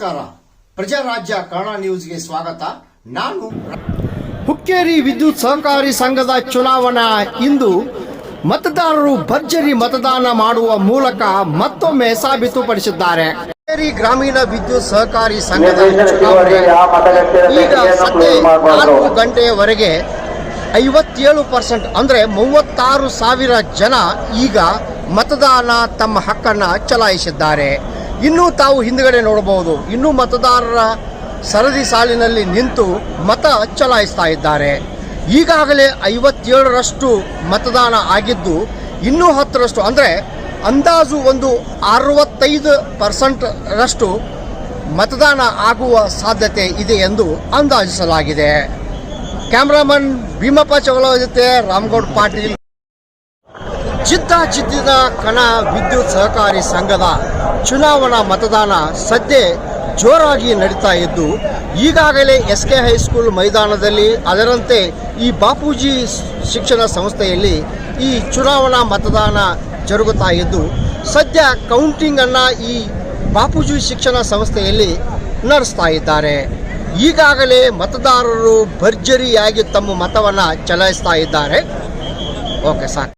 ನಮಸ್ಕಾರ. ಪ್ರಜಾರಾಜ್ಯ ಕನ್ನಡ ನ್ಯೂಸ್ಗೆ ಸ್ವಾಗತ. ನಾನು ಹುಕ್ಕೇರಿ ವಿದ್ಯುತ್ ಸಹಕಾರಿ ಸಂಘದ ಚುನಾವಣಾ ಇಂದು ಮತದಾರರು ಭರ್ಜರಿ ಮತದಾನ ಮಾಡುವ ಮೂಲಕ ಮತ್ತೊಮ್ಮೆ ಸಾಬೀತುಪಡಿಸಿದ್ದಾರೆ. ಹುಕ್ಕೇರಿ ಗ್ರಾಮೀಣ ವಿದ್ಯುತ್ ಸಹಕಾರಿ ಸಂಘದ ಚುನಾವಣೆ ಈಗ ಸದ್ಯ 4 ಗಂಟೆಯವರೆಗೆ 57% ಅಂದರೆ 36,000 ಜನ ಈಗ ಮತದಾನ ತಮ್ಮ ಹಕ್ಕನ್ನು ಚಲಾಯಿಸಿದ್ದಾರೆ. ಇನ್ನೂ ತಾವು ಹಿಂದುಗಡೆ ನೋಡಬಹುದು, ಇನ್ನೂ ಮತದಾರರ ಸರದಿ ಸಾಲಿನಲ್ಲಿ ನಿಂತು ಮತ ಚಲಾಯಿಸ್ತಾ ಇದ್ದಾರೆ. ಈಗಾಗಲೇ 57% ಮತದಾನ ಆಗಿದ್ದು ಇನ್ನೂ 10% ಅಂದರೆ ಅಂದಾಜು ಒಂದು 65% ಮತದಾನ ಆಗುವ ಸಾಧ್ಯತೆ ಇದೆ ಎಂದು ಅಂದಾಜಿಸಲಾಗಿದೆ. ಕ್ಯಾಮ್ರಾಮನ್ ಭೀಮಪ್ಪ ಚವಲ ಜೊತೆ ರಾಮಗೌಡ ಪಾಟೀಲ್. ಜಿದ್ದಿನ ಕಣ ವಿದ್ಯುತ್ ಸಹಕಾರಿ ಸಂಘದ ಚುನಾವಣಾ ಮತದಾನ ಸದ್ಯ ಜೋರಾಗಿ ನಡೀತಾ ಇದ್ದು ಈಗಾಗಲೇ SK ಹೈಸ್ಕೂಲ್ ಮೈದಾನದಲ್ಲಿ, ಅದರಂತೆ ಈ ಬಾಪೂಜಿ ಶಿಕ್ಷಣ ಸಂಸ್ಥೆಯಲ್ಲಿ ಈ ಚುನಾವಣಾ ಮತದಾನ ಜರುಗುತ್ತಾ ಇದ್ದು ಸದ್ಯ ಕೌಂಟಿಂಗನ್ನು ಈ ಬಾಪೂಜಿ ಶಿಕ್ಷಣ ಸಂಸ್ಥೆಯಲ್ಲಿ ನಡೆಸ್ತಾ ಇದ್ದಾರೆ. ಈಗಾಗಲೇ ಮತದಾರರು ಭರ್ಜರಿಯಾಗಿ ತಮ್ಮ ಮತವನ್ನು ಚಲಾಯಿಸ್ತಾ ಇದ್ದಾರೆ. Okay sir.